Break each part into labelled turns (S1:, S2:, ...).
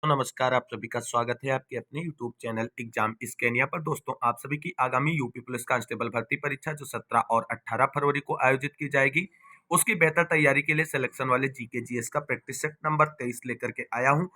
S1: तो नमस्कार, आप सभी का स्वागत है आपके अपने यूट्यूब चैनल एग्जाम स्कैनिया पर। दोस्तों, आप सभी की आगामी यूपी पुलिस कांस्टेबल भर्ती परीक्षा जो 17 और 18 फरवरी को आयोजित की जाएगी, उसकी बेहतर तैयारी के लिए सिलेक्शन वाले जीके जीएस का प्रैक्टिस सेट नंबर 23 लेकर के आया हूं,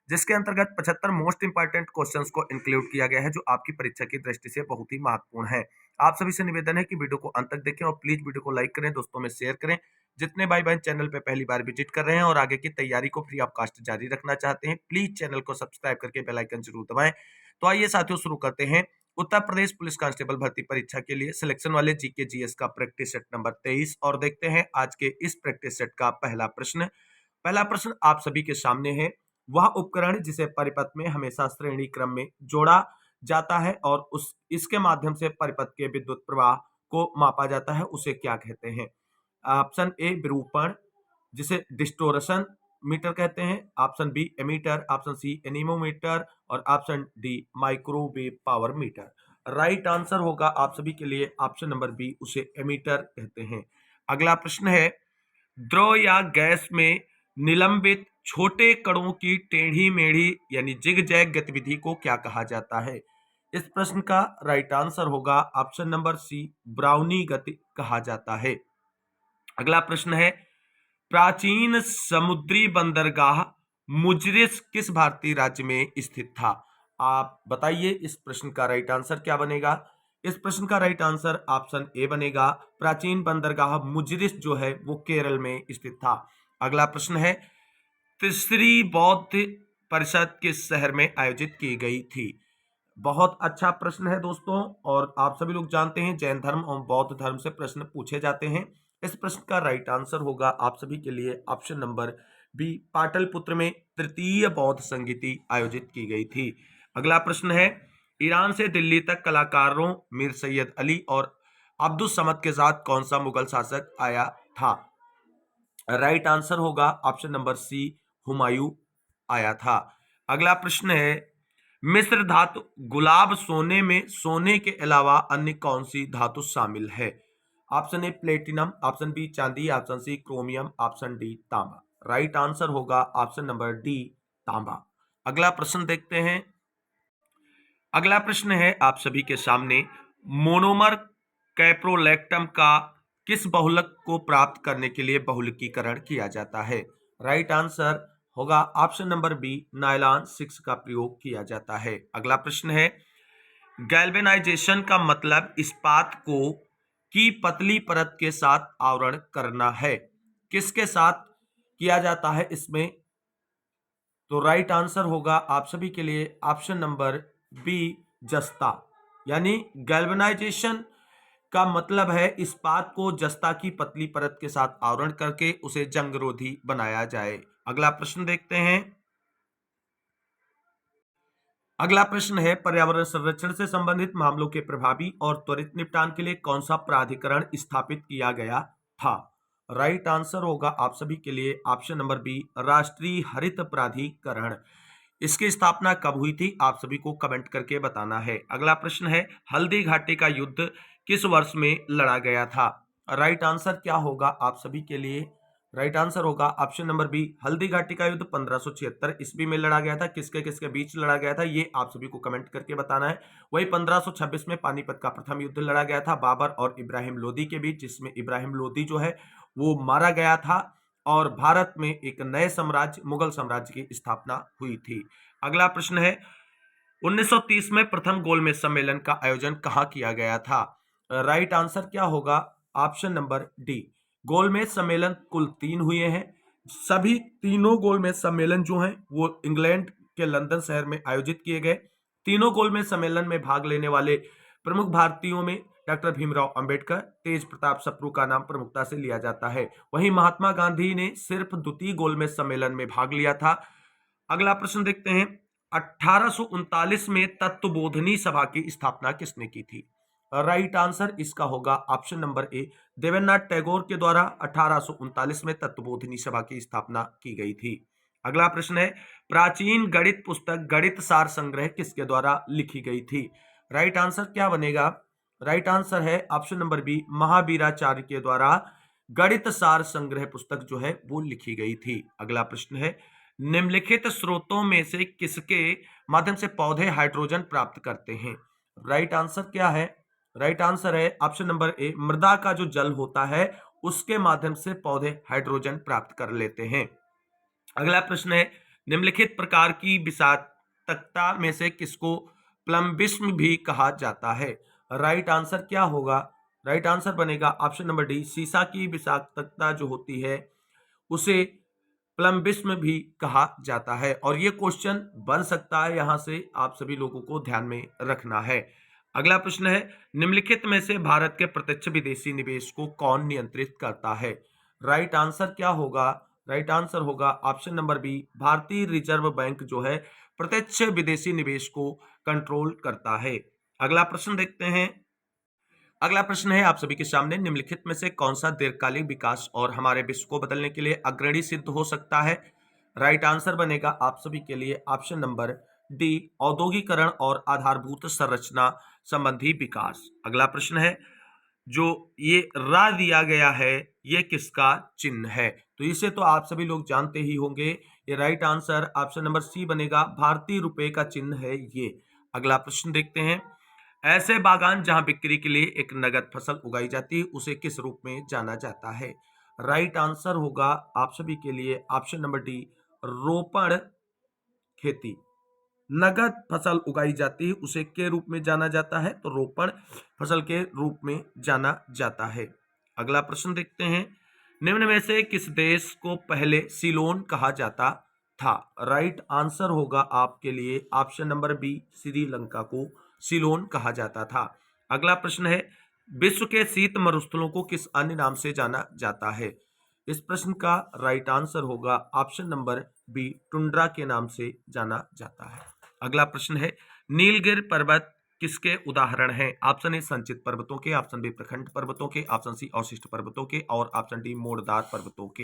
S1: जिसके अंतर्गत 75 मोस्ट इंपॉर्टेंट क्वेश्चंस को इंक्लूड किया गया है, जो आपकी परीक्षा की दृष्टि से बहुत ही महत्वपूर्ण है। आप सभी से निवेदन है कि वीडियो को अंत तक देखें और प्लीज वीडियो को लाइक करें, दोस्तों में शेयर करें। जितने भाई बहन चैनल पे पहली बार विजिट कर रहे हैं और आगे की तैयारी को फ्री ऑफ कॉस्ट जारी रखना चाहते हैं, प्लीज चैनल को सब्सक्राइब करके बेल आइकन जरूर दबाएं। तो आइए साथियों, शुरू करते हैं उत्तर प्रदेश पुलिस कांस्टेबल भर्ती परीक्षा के लिए सिलेक्शन वाले जीके जीएस का प्रैक्टिस सेट नंबर 23 और देखते हैं आज के इस प्रैक्टिस सेट का पहला प्रश्न। पहला प्रश्न आप सभी के सामने है। वह उपकरण जिसे परिपथ में हमेशा श्रेणी क्रम में जोड़ा जाता है और उस इसके माध्यम से परिपथ के विद्युत प्रवाह को मापा जाता है, उसे क्या कहते हैं? ऑप्शन ए विरूपण, जिसे डिस्टोरशन मीटर कहते हैं। Option B ammeter, option C anemometer और option D microwave power meter. Right answer होगा आप सभी के लिए ऑप्शन नंबर बी, उसे एमीटर कहते हैं। अगला प्रश्न है, द्रव या गैस में निलंबित छोटे कणों की टेढ़ी मेढ़ी यानी जिग जैग गतिविधि को क्या कहा जाता है? इस प्रश्न का राइट आंसर होगा ऑप्शन नंबर सी, ब्राउनी गति कहा जाता है। अगला प्रश्न है, प्राचीन समुद्री बंदरगाह मुजरिस किस भारतीय राज्य में स्थित था? आप बताइए इस प्रश्न का राइट आंसर क्या बनेगा? इस प्रश्न का राइट आंसर ऑप्शन ए बनेगा। प्राचीन बंदरगाह मुजरिस जो है वो केरल में स्थित था। अगला प्रश्न है, तीसरी बौद्ध परिषद किस शहर में आयोजित की गई थी? बहुत अच्छा प्रश्न है दोस्तों, और आप सभी लोग जानते हैं जैन धर्म और बौद्ध धर्म से प्रश्न पूछे जाते हैं। इस प्रश्न का राइट आंसर होगा आप सभी के लिए ऑप्शन नंबर बी, पाटलिपुत्र में तृतीय बौद्ध संगीति आयोजित की गई थी। अगला प्रश्न है, ईरान से दिल्ली तक कलाकारों मीर सैयद अली और अब्दुल समद के साथ कौन सा मुगल शासक आया था? राइट आंसर होगा ऑप्शन नंबर सी, हुमायूं आया था। अगला प्रश्न है, मिस्र धातु गुलाब सोने में सोने के अलावा अन्य कौन सी धातु शामिल है? Option A platinum, option B चांदी, option C chromium, option D तांबा। राइट आंसर होगा ऑप्शन नंबर डी, तांबा। अगला प्रश्न देखते हैं। अगला प्रश्न है आप सभी के सामने, मोनोमर कैप्रोलैक्टम का किस बहुलक को प्राप्त करने के लिए बहुलकीकरण किया जाता है? राइट आंसर होगा ऑप्शन नंबर बी, नायलॉन 6 का प्रयोग किया जाता है। अगला प्रश्न है, गैल्वेनाइजेशन का मतलब इस्पात को की पतली परत के साथ आवरण करना है। किसके साथ किया जाता है इसमें? तो राइट आंसर होगा आप सभी के लिए ऑप्शन नंबर बी, जस्ता। यानी गैल्वेनाइजेशन का मतलब है इस्पात को जस्ता की पतली परत के साथ आवरण करके उसे जंगरोधी बनाया जाए। अगला प्रश्न देखते हैं। अगला प्रश्न है, पर्यावरण संरक्षण से संबंधित मामलों के प्रभावी और त्वरित निपटान के लिए कौन सा प्राधिकरण स्थापित किया गया था? राइट आंसर होगा आप सभी के लिए ऑप्शन नंबर बी, राष्ट्रीय हरित प्राधिकरण। इसकी स्थापना कब हुई थी? आप सभी को कमेंट करके बताना है। अगला प्रश्न है, हल्दी घाटी का युद्ध किस वर्ष में लड़ा गया था? राइट आंसर क्या होगा आप सभी के लिए? राइट आंसर होगा option number B, Haldi Ghati का युद्ध 1576 ईस्वी में लड़ा गया था। किसके किसके बीच लड़ा गया था ये आप सभी को कमेंट करके बताना है। वही 1526 में पानीपत का प्रथम युद्ध लड़ा गया था बाबर और इब्राहिम लोदी के बीच, जिसमें इब्राहिम लोदी जो है वो मारा गया था और भारत में एक नए साम्राज्य मुगल साम्राज्य की स्थापना हुई थी। अगला प्रश्न है, 1930 में प्रथम गोलमेज सम्मेलन का आयोजन कहाँ किया गया था? राइट आंसर क्या होगा? ऑप्शन नंबर डी, गोलमेज सम्मेलन कुल 3 हुए हैं। सभी तीनों गोलमेज सम्मेलन जो हैं वो इंग्लैंड के लंदन शहर में आयोजित किए गए। तीनों गोलमेज सम्मेलन में भाग लेने वाले प्रमुख भारतीयों में डॉक्टर भीमराव अंबेडकर, तेज प्रताप सप्रू का नाम प्रमुखता से लिया जाता है। वहीं महात्मा गांधी ने सिर्फ द्वितीय गोलमेज सम्मेलन में भाग लिया था। अगला प्रश्न देखते हैं, 1839 में तत्वबोधिनी सभा की स्थापना किसने की थी? राइट आंसर इसका होगा option number A, Devendranath Tagore के द्वारा 1839 में तत्वबोधिनी सभा की स्थापना की गई थी। अगला प्रश्न है, प्राचीन गणित पुस्तक गणित सार संग्रह किसके द्वारा लिखी गई थी? राइट आंसर क्या बनेगा? राइट आंसर है ऑप्शन नंबर बी, महावीराचार्य के द्वारा गणित सार संग्रह पुस्तक जो है वो लिखी गई थी। अगला प्रश्न है, निम्नलिखित स्रोतों में से किसके माध्यम से पौधे हाइड्रोजन प्राप्त करते हैं? राइट आंसर क्या है? राइट आंसर है ऑप्शन नंबर ए, मृदा का जो जल होता है उसके माध्यम से पौधे हाइड्रोजन प्राप्त कर लेते हैं। अगला प्रश्न है, निम्नलिखित प्रकार की विषाक्तता में से किसको प्लम्बिस्म भी कहा जाता है? राइट आंसर क्या होगा? राइट आंसर बनेगा ऑप्शन नंबर डी, सीसा की विषाक्तता जो होती है उसे प्लम्बिस्म भी कहा जाता है। और ये क्वेश्चन बन सकता है, यहां से आप सभी लोगों को ध्यान में रखना है। अगला प्रश्न है, निम्नलिखित में से भारत के प्रत्यक्ष विदेशी निवेश को कौन नियंत्रित करता है? राइट आंसर क्या होगा? राइट आंसर होगा ऑप्शन नंबर बी, भारतीय रिजर्व बैंक जो है प्रत्यक्ष विदेशी निवेश को कंट्रोल करता है। अगला प्रश्न देखते हैं। अगला प्रश्न है आप सभी के सामने, निम्नलिखित में से कौन सा दीर्घकालिक विकास और हमारे विश्व को बदलने के लिए अग्रणी सिद्ध हो सकता है? राइट आंसर बनेगा आप सभी के लिए ऑप्शन नंबर डी, औद्योगिकरण और आधारभूत संरचना संबंधी विकास। अगला प्रश्न है, जो ये रा दिया गया है ये किसका चिन्ह है? तो इसे तो आप सभी लोग जानते ही होंगे। ये right answer option number C बनेगा, भारतीय रुपए का चिन्ह है ये। अगला प्रश्न देखते हैं, ऐसे बागान जहां बिक्री के लिए एक नगद फसल उगाई जाती है उसे किस रूप में जाना जाता है? राइट आंसर होगा आप सभी के लिए ऑप्शन नंबर डी, रोपण खेती। नगद फसल उगाई जाती है उसे के रूप में जाना जाता है, तो रोपण फसल के रूप में जाना जाता है। अगला प्रश्न देखते हैं, निम्न में से किस देश को पहले सीलोन कहा जाता था? राइट आंसर होगा आपके लिए ऑप्शन नंबर बी, श्रीलंका को सीलोन कहा जाता था। अगला प्रश्न है, विश्व के शीत मरुस्थलों को किस अन्य नाम से जाना जाता है? इस प्रश्न का राइट आंसर होगा ऑप्शन नंबर बी, टुंड्रा के नाम से जाना जाता है। अगला प्रश्न है, नीलगिरि पर्वत किसके उदाहरण हैं? ऑप्शन ए संचित पर्वतों के, ऑप्शन बी प्रखंड पर्वतों के, ऑप्शन सी अवशिष्ट पर्वतों के और ऑप्शन डी मोड़दार पर्वतों के।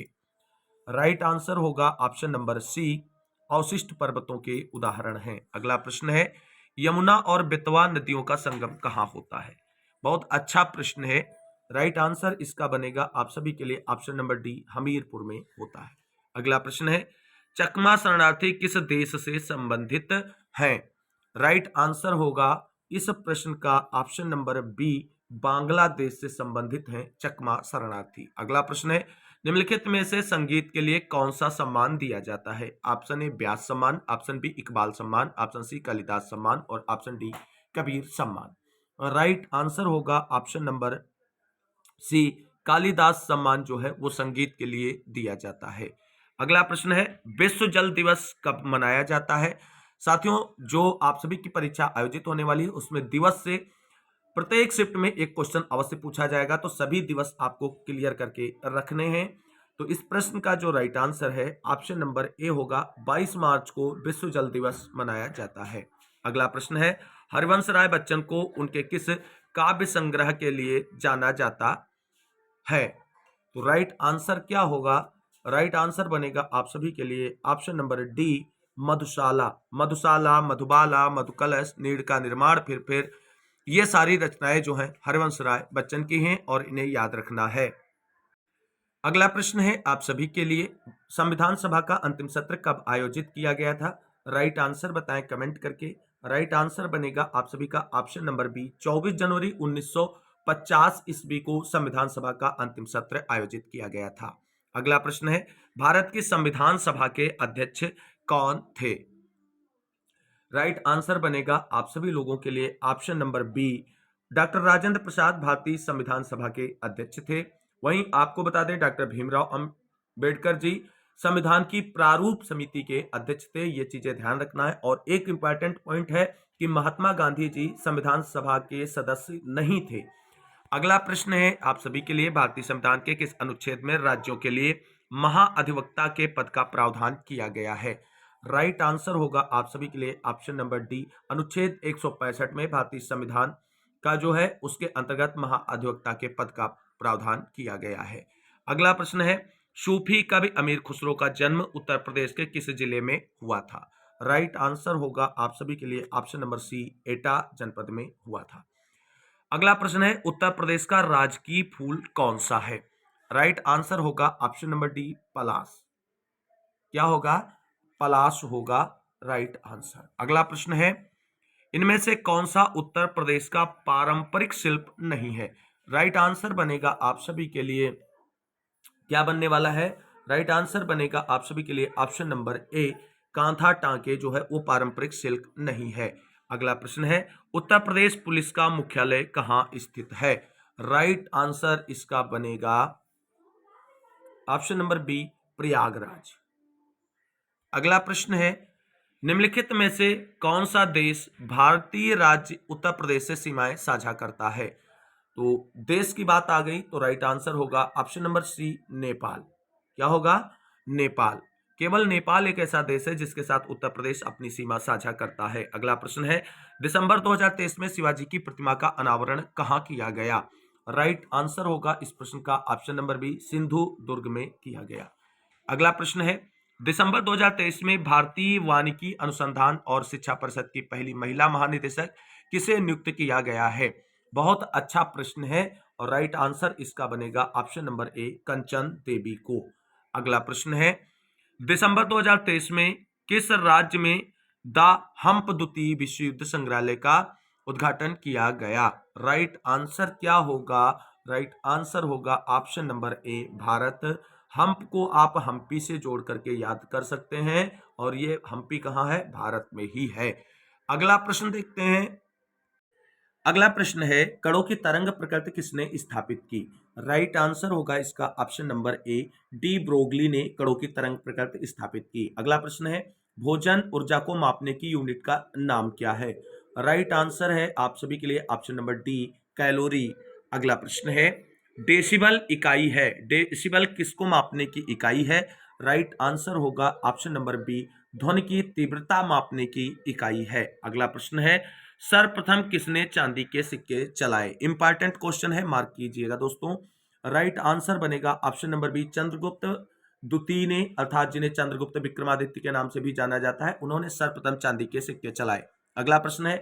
S1: राइट आंसर होगा ऑप्शन नंबर सी, अवशिष्ट पर्वतों के उदाहरण हैं। अगला प्रश्न है, यमुना और बेतवा नदियों का संगम कहाँ होता है? बहुत अच्छा प्रश्न है। राइट आंसर इसका बनेगा आप सभी के लिए ऑप्शन नंबर डी, हमीरपुर में होता है। अगला प्रश्न है, चकमा शरणार्थी किस देश से संबंधित हैं? राइट आंसर होगा इस प्रश्न का ऑप्शन नंबर बी, बांग्लादेश से संबंधित हैं चकमा शरणार्थी। अगला प्रश्न है, निम्नलिखित में से संगीत के लिए कौन सा सम्मान दिया जाता है? ऑप्शन ए व्यास सम्मान, ऑप्शन बी इकबाल सम्मान, ऑप्शन सी कालिदास सम्मान और ऑप्शन डी कबीर सम्मान। राइट आंसर होगा ऑप्शन नंबर सी, कालिदास सम्मान जो है वो संगीत के लिए दिया जाता है। अगला प्रश्न है, विश्व जल दिवस कब मनाया जाता है? साथियों, जो आप सभी की परीक्षा आयोजित होने वाली है उसमें दिवस से प्रत्येक शिफ्ट में एक क्वेश्चन अवश्य पूछा जाएगा, तो सभी दिवस आपको क्लियर करके रखने हैं। तो इस प्रश्न का जो राइट आंसर है ऑप्शन नंबर ए होगा, 22 मार्च को विश्व जल दिवस मनाया जाता है। अगला प्रश्न है, हरिवंश राय बच्चन को उनके किस काव्य संग्रह के लिए जाना जाता है? तो राइट आंसर क्या होगा? राइट आंसर बनेगा आप सभी के लिए ऑप्शन नंबर डी, मधुशाला। मधुशाला, मधुबाला, मधुकलश, नीड़ का निर्माण, फिर ये सारी रचनाएं जो हैं हरिवंश राय बच्चन की हैं और इन्हें याद रखना है। अगला प्रश्न है आप सभी के लिए, संविधान सभा का अंतिम सत्र कब आयोजित किया गया था? राइट आंसर बताएं कमेंट करके। राइट आंसर बनेगा आप सभी का ऑप्शन नंबर बी, 24 जनवरी 1950 ईस्वी को संविधान सभा का अंतिम सत्र आयोजित किया गया था। अगला प्रश्न है, भारत की संविधान सभा के अध्यक्ष कौन थे? राइट आंसर बनेगा आप सभी लोगों के लिए option number B, doctor Rajendra Prasad भारतीय संविधान सभा के अध्यक्ष थे। वहीं आपको बता दें डॉक्टर भीमराव अंबेडकर जी संविधान की प्रारूप समिति के अध्यक्ष थे, ये चीजें ध्यान रखना है। और एक इंपॉर्टेंट पॉइंट है कि महात्मा गांधी जी संविधान सभा के सदस्य नहीं थे। अगला प्रश्न है आप सभी के लिए, भारतीय संविधान के किस अनुच्छेद में राज्यों के लिए महाअधिवक्ता के पद का प्रावधान किया गया है? राइट आंसर होगा आप सभी के लिए ऑप्शन नंबर डी, अनुच्छेद 165 में भारतीय संविधान का जो है उसके अंतर्गत महाअधिवक्ता के पद का प्रावधान किया गया है। अगला प्रश्न है, सूफी कवि अमीर खुसरो का जन्म उत्तर प्रदेश के किस जिले में हुआ था? राइट आंसर होगा आप सभी के लिए ऑप्शन नंबर सी, एटा जनपद में हुआ था। अगला प्रश्न है, उत्तर प्रदेश का राजकीय फूल कौन सा है? राइट आंसर होगा ऑप्शन नंबर डी, पलाश। क्या होगा? पलाश होगा राइट आंसर। अगला प्रश्न है, इनमें से कौन सा उत्तर प्रदेश का पारंपरिक शिल्प नहीं है? राइट आंसर बनेगा आप सभी के लिए, क्या बनने वाला है? राइट आंसर बनेगा आप सभी के लिए ऑप्शन नंबर ए, कांथा टांके जो है वो पारंपरिक शिल्प नहीं है। अगला प्रश्न है, उत्तर प्रदेश पुलिस का मुख्यालय कहां स्थित है? राइट आंसर इसका बनेगा ऑप्शन नंबर बी, प्रयागराज। अगला प्रश्न है, निम्नलिखित में से कौन सा देश भारतीय राज्य उत्तर प्रदेश से सीमाएं साझा करता है? तो देश की बात आ गई तो राइट आंसर होगा ऑप्शन नंबर सी, नेपाल। क्या होगा? नेपाल। केवल नेपाल एक ऐसा देश है जिसके साथ उत्तर प्रदेश अपनी सीमा साझा करता है। अगला प्रश्न है, दिसंबर 2023 में शिवाजी की प्रतिमा का अनावरण कहां किया गया? राइट आंसर होगा इस प्रश्न का ऑप्शन नंबर बी, सिंधु दुर्ग में किया गया। अगला प्रश्न है, दिसंबर 2023 में भारतीय वानिकी अनुसंधान और शिक्षा परिषद की पहली महिला महानिदेशक किसे नियुक्त किया गया है? बहुत अच्छा प्रश्न है और राइट आंसर इसका बनेगा ऑप्शन नंबर ए, कंचन देवी को। अगला प्रश्न है, दिसंबर 2023 में किस राज्य में द हम्प द्वितीय विश्व युद्ध संग्रहालय का उद्घाटन किया गया? राइट आंसर क्या होगा? राइट आंसर होगा ऑप्शन नंबर ए, भारत। हम्प को आप हम्पी से जोड़ करके याद कर सकते हैं और ये हम्पी कहाँ है? भारत में ही है। अगला प्रश्न देखते हैं। अगला प्रश्न है, कणों की तरंग प्रकृति किसने स्थापित की? राइट आंसर होगा इसका ऑप्शन नंबर ए, डी ब्रोगली ने कणों की तरंग प्रकृति स्थापित की। अगला प्रश्न है, भोजन ऊर्जा को मापने की यूनिट का नाम क्या है? राइट आंसर है आप सभी के लिए ऑप्शन नंबर डी, कैलोरी। अगला प्रश्न है, डेसिबल इकाई है, डेसिबल किसको मापने की इकाई है? राइट आंसर होगा ऑप्शन नंबर बी, ध्वनि की तीव्रता मापने की इकाई है। अगला प्रश्न है, सर्वप्रथम किसने चांदी के सिक्के चलाए? इंपॉर्टेंट क्वेश्चन है, मार्क कीजिएगा दोस्तों। राइट आंसर बनेगा ऑप्शन नंबर बी, चंद्रगुप्त द्वितीय ने, अर्थात जिन्हें चंद्रगुप्त विक्रमादित्य के नाम से भी जाना जाता है, उन्होंने सर्वप्रथम चांदी के सिक्के चलाए। अगला प्रश्न है,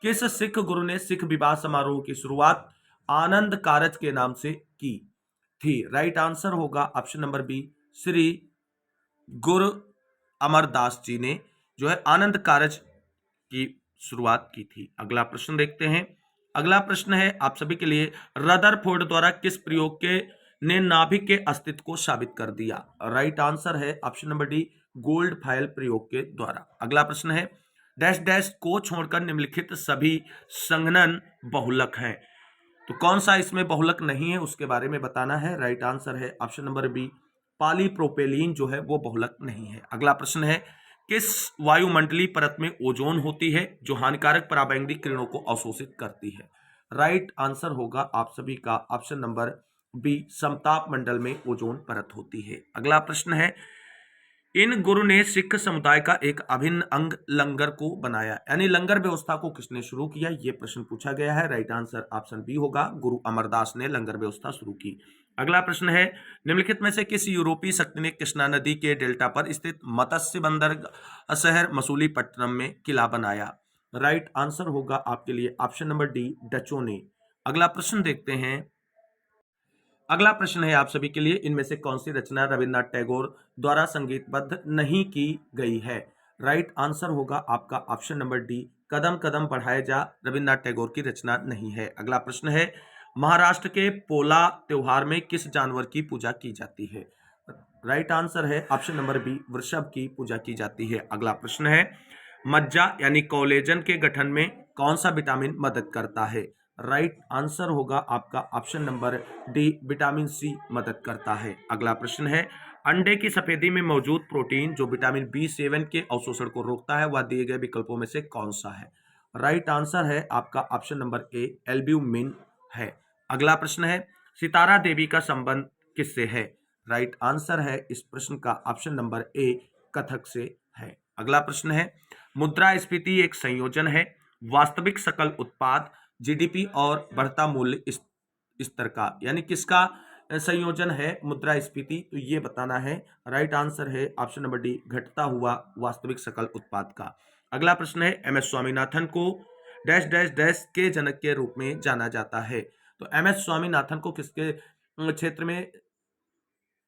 S1: किस सिख गुरु ने सिख विवाह समारोह की शुरुआत आनंद कारज के नाम से की थी? राइट आंसर होगा ऑप्शन नंबर बी, श्री गुरु अमरदास जी ने जो है आनंद कारज की शुरुआत की थी। अगला प्रश्न देखते हैं। अगला प्रश्न है आप सभी के लिए, रदरफोर्ड द्वारा किस प्रयोग के ने नाभिक के अस्तित्व को साबित कर दिया? राइट आंसर है option number D, gold file प्रयोग के द्वारा। अगला प्रश्न है, डैश डैश को छोड़कर निम्नलिखित सभी संघनन बहुलक हैं, तो कौन सा इसमें बहुलक नहीं है उसके बारे में बताना है। राइट आंसर है ऑप्शन नंबर बी, पॉलीप्रोपेलीन जो है वो बहुलक नहीं है। अगला प्रश्न है, किस वायुमंडलीय परत में ओजोन होती है जो हानिकारक पराबैंगनी किरणों को अवशोषित करती है? राइट आंसर होगा आप सभी का ऑप्शन नंबर बी, समताप मंडल में ओजोन परत होती है। अगला प्रश्न है, इन गुरु ने सिख समुदाय का एक अभिन्न अंग लंगर को बनाया, यानी लंगर व्यवस्था को किसने शुरू किया? यह प्रश्न पूछा गया है। राइट आंसर ऑप्शन बी होगा, गुरु अमरदास ने लंगर व्यवस्था शुरू की। अगला प्रश्न है, निम्नलिखित में से किस यूरोपीय शक्ति ने कृष्णा नदी के डेल्टा पर स्थित मत्स्य बंदरगाह शहर मसूलीपट्टनम में किला बनाया? राइट आंसर होगा आपके लिए ऑप्शन नंबर डी, डचों ने। अगला प्रश्न देखते हैं। अगला प्रश्न है आप सभी के लिए, इनमें से कौन सी रचना रविन्द्रनाथ टैगोर द्वारा संगीतबद्ध नहीं की गई है? राइट आंसर होगा आपका ऑप्शन नंबर डी, कदम कदम बढ़ाए जा रविन्द्रनाथ टैगोर की रचना नहीं है। अगला प्रश्न है, महाराष्ट्र के पोला त्योहार में किस जानवर की पूजा की जाती है? राइट आंसर है ऑप्शन नंबर बी, वृषभ की पूजा की जाती है। अगला प्रश्न है, मज्जा यानी कोलेजन के गठन में कौन सा विटामिन मदद करता है? राइट आंसर होगा आपका option number D, vitamin C मदद करता है। अगला प्रश्न है, अंडे की सफेदी में मौजूद प्रोटीन जो विटामिन B7 के अवशोषण को रोकता है वह दिए गए विकल्पों में से कौन सा है? राइट आंसर है आपका ऑप्शन नंबर ए, एल्ब्यूमिन है। अगला प्रश्न है, सितारा देवी का संबंध किससे है? राइट आंसर है इस प्रश्न का ऑप्शन नंबर ए, कथक से है। अगला प्रश्न है, मुद्रास्फीति एक संयोजन है वास्तविक सकल उत्पाद, जीडीपी और बढ़ता मूल्य स्तर का, यानी किसका संयोजन है मुद्रास्फीति? तो ये बताना है। राइट आंसर है ऑप्शन नंबर डी, घटता हुआ वास्तविक सकल उत्पाद का। अगला प्रश्न है, एमएस स्वामीनाथन को डैश डैश डैश के जनक के रूप में जाना जाता है? तो एमएस स्वामीनाथन को किसके क्षेत्र में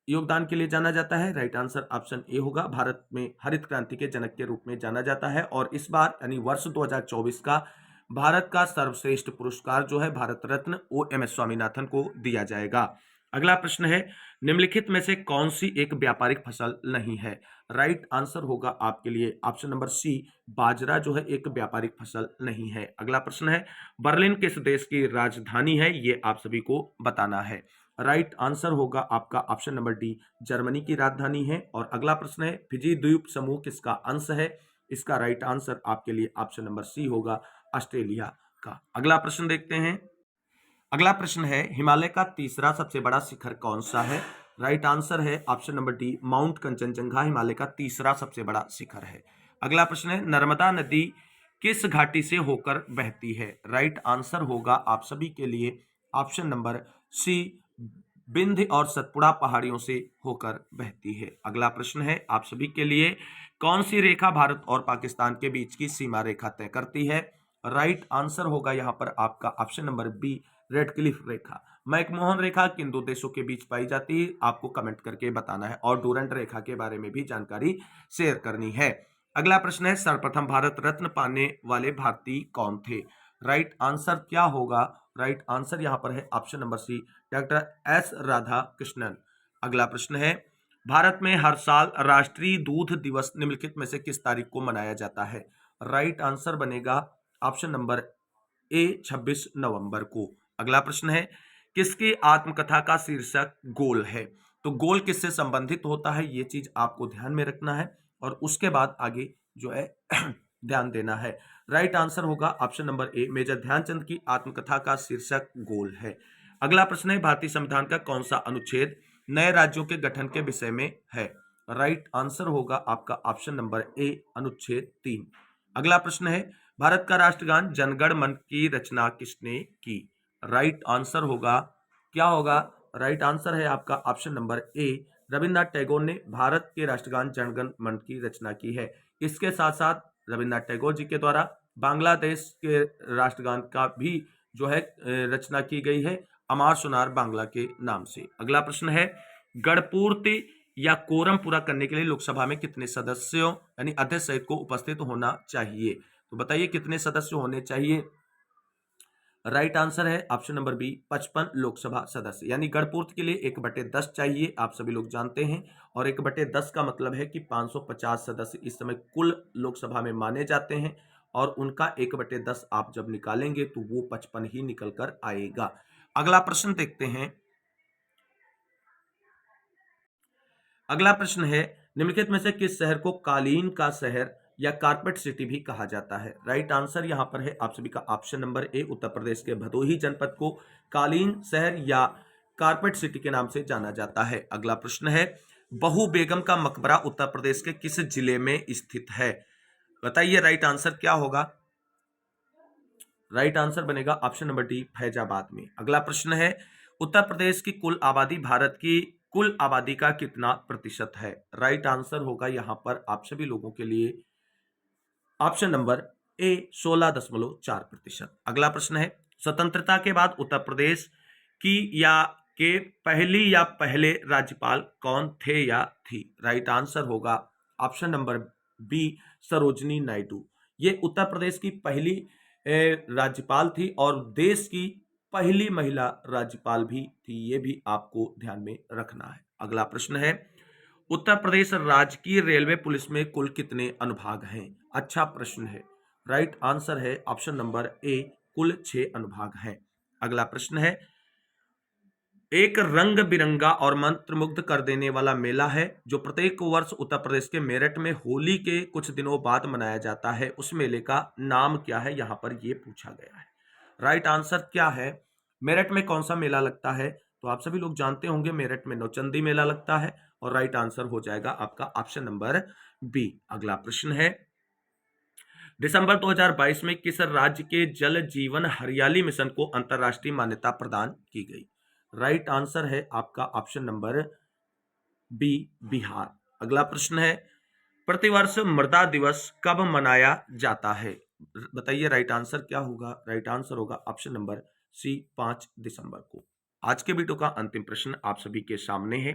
S1: योगदान के लिए जाना जाता है? राइट आंसर ऑप्शन ए होगा, भारत में हरित क्रांति के जनक के रूप में जाना जाता है। और इस बार यानी वर्ष 2024 का भारत का सर्वश्रेष्ठ पुरस्कार जो है Bharat Ratna O M S Swaminathan को दिया जाएगा। अगला प्रश्न है, निम्नलिखित में से कौन सी एक व्यापारिक फसल नहीं है? राइट आंसर होगा आपके लिए ऑप्शन नंबर सी, बाजरा जो है एक व्यापारिक फसल नहीं है। अगला प्रश्न है, बर्लिन किस देश की राजधानी है? ये आप सभी को बताना है। राइट आंसर होगा आपका ऑप्शन नंबर डी, जर्मनी की राजधानी है। और अगला प्रश्न है, फिजी द्वीप समूह किसका अंश है? इसका राइट आंसर आपके लिए ऑप्शन नंबर सी होगा, ऑस्ट्रेलिया का। अगला प्रश्न देखते हैं। अगला प्रश्न है, हिमालय का तीसरा सबसे बड़ा शिखर कौन सा है? राइट आंसर है option number D, mount Kanchenjunga Himalaya का तीसरा सबसे बड़ा शिखर है। अगला प्रश्न है, नर्मदा नदी किस घाटी से होकर बहती है? राइट आंसर होगा आप सभी के लिए ऑप्शन नंबर सी, विंध्य और सतपुड़ा पहाड़ियों से होकर बहती है। अगला प्रश्न है आप सभी के लिए, कौन सी रेखा भारत और पाकिस्तान के बीच की सीमा रेखा तय करती है? राइट आंसर होगा यहाँ पर आपका option number B, Radcliffe रेखा। मैकमोहन रेखा किन दो देशों के बीच पाई जाती है? आपको कमेंट करके बताना है और डूरंट रेखा के बारे में भी जानकारी शेयर करनी है। अगला प्रश्न है, सर्वप्रथम भारत रत्न पाने वाले भारतीय कौन थे? राइट आंसर क्या होगा? राइट आंसर यहाँ पर है option number C, doctor S Radha Krishnan. अगला प्रश्न है, भारत में हर साल राष्ट्रीय दूध दिवस निम्नलिखित में से किस तारीख को मनाया जाता है? राइट आंसर बनेगा ऑप्शन नंबर ए, 26 नवंबर को। अगला प्रश्न है, किसकी आत्मकथा का शीर्षक गोल है? तो गोल किससे संबंधित होता है, ये चीज आपको ध्यान में रखना है और उसके बाद आगे जो है ध्यान देना है। राइट आंसर होगा option number A, Major Dhyanchand की आत्मकथा का शीर्षक गोल है। अगला प्रश्न है, भारतीय संविधान का कौन सा अनुच्छेद नए राज्यों के गठन के विषय में है? राइट आंसर होगा आपका ऑप्शन नंबर ए, अनुच्छेद 3। अगला प्रश्न है, भारत का राष्ट्रगान जनगण मन की रचना किसने की? राइट आंसर होगा, क्या होगा? राइट आंसर है आपका ऑप्शन नंबर ए, रविन्द्रनाथ टैगोर ने भारत के राष्ट्रगान जनगण मन की रचना की है। इसके साथ साथ रविन्द्रनाथ टैगोर जी के द्वारा बांग्लादेश के राष्ट्रगान का भी जो है रचना की गई है, अमार सुनार बांग्ला के नाम से। अगला प्रश्न है, गणपूर्ति या कोरम पूरा करने के लिए लोकसभा में कितने सदस्यों यानी अध्यक्ष सहित को उपस्थित होना चाहिए? तो बताइए कितने सदस्य होने चाहिए? राइट आंसर है ऑप्शन नंबर बी, 55 लोकसभा सदस्य, यानी गणपूर्ति के लिए 1/10 चाहिए, आप सभी लोग जानते हैं। और 1/10 का मतलब है कि 550 सदस्य इस समय कुल लोकसभा में माने जाते हैं और उनका 1/10 आप जब निकालेंगे तो वो 55 ही निकल कर आएगा। अगला प्रश्न देखते हैं। अगला प्रश्न है, निम्नलिखित में से किस शहर को कालीन का शहर या कारपेट सिटी भी कहा जाता है? राइट आंसर यहां पर है आप सभी का ऑप्शन नंबर ए, उत्तर प्रदेश के भदोही जनपद को कालीन शहर या कारपेट सिटी के नाम से जाना जाता है। अगला प्रश्न है, बहू बेगम का मकबरा उत्तर प्रदेश के किस जिले में स्थित है? बताइए राइट आंसर क्या होगा? राइट आंसर बनेगा ऑप्शन नंबर डी, फैजाबाद में। अगला प्रश्न है, उत्तर प्रदेश की कुल आबादी भारत की कुल आबादी का कितना प्रतिशत है? राइट आंसर होगा यहां पर आप सभी लोगों के लिए ऑप्शन नंबर ए, 16.4%। अगला प्रश्न है, स्वतंत्रता के बाद उत्तर प्रदेश की या के पहली या पहले राज्यपाल कौन थे या थी? राइट आंसर होगा option number B, Sarojini Naidu. ये उत्तर प्रदेश की पहली राज्यपाल थी और देश की पहली महिला राज्यपाल भी थी, ये भी आपको ध्यान में रखना है। अगला प्रश्न है, उत्तर प्रदेश राजकीय रेलवे पुलिस में कुल कितने अनुभाग हैं? अच्छा प्रश्न है। राइट आंसर है ऑप्शन नंबर ए, कुल 6 अनुभाग हैं। अगला प्रश्न है, एक रंग बिरंगा और मंत्रमुग्ध कर देने वाला मेला है जो प्रत्येक वर्ष उत्तर प्रदेश के मेरठ में होली के कुछ दिनों बाद मनाया जाता है, उस मेले का नाम क्या है? यहां पर यह पूछा गया है। राइट आंसर क्या है? मेरठ में कौन सा मेला लगता है? तो आप सभी लोग जानते होंगे, मेरठ में नौचंदी मेला लगता है और राइट आंसर हो जाएगा आपका ऑप्शन नंबर बी। अगला प्रश्न है, दिसंबर 2022 में किस राज्य के जल जीवन हरियाली मिशन को अंतरराष्ट्रीय मान्यता प्रदान की गई? राइट आंसर है आपका ऑप्शन नंबर बी, बिहार। अगला प्रश्न है, प्रतिवर्ष मृदा दिवस कब मनाया जाता है? बताइए राइट आंसर क्या होगा? राइट आंसर होगा ऑप्शन नंबर सी, 5 दिसंबर को। आज के वीडियो का अंतिम प्रश्न आप सभी के सामने है।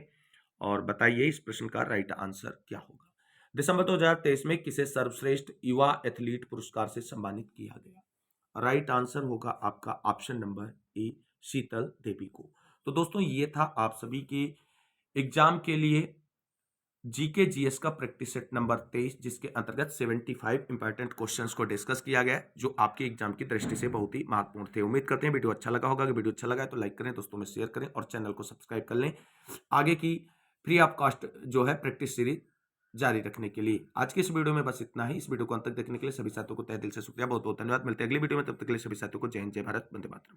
S1: और बताइए इस प्रश्न का राइट आंसर क्या होगा। दिसंबर 2023 में किसे सर्वश्रेष्ठ युवा एथलीट पुरस्कार से सम्मानित किया गया। राइट आंसर होगा आपका ऑप्शन नंबर ए, शीतल देवी को। तो दोस्तों ये था आप सभी के एग्जाम के लिए जीके जीएस का प्रैक्टिस सेट नंबर 23, जिसके अंतर्गत 75 इंपॉर्टेंट क्वेश्चंस को डिस्कस किया गया है, जो आपके एग्जाम की दृष्टि से बहुत ही महत्वपूर्ण थे। उम्मीद करते हैं वीडियो अच्छा लगा होगा। अगर वीडियो अच्छा लगा है तो लाइक करें, दोस्तों में शेयर करें और चैनल को सब्सक्राइब कर लें आगे की फ्री ऑफ कॉस्ट जो है प्रैक्टिस सीरीज जारी रखने के लिए। आज की इस वीडियो में बस इतना ही। इस वीडियो को अंत तक देखने के लिए सभी साथियों को तहे दिल से शुक्रिया, बहुत बहुत धन्यवाद। मिलते हैं अगली वीडियो में, तब तक के लिए सभी साथियों को जय हिंद, जय भारत, वंदे मातरम।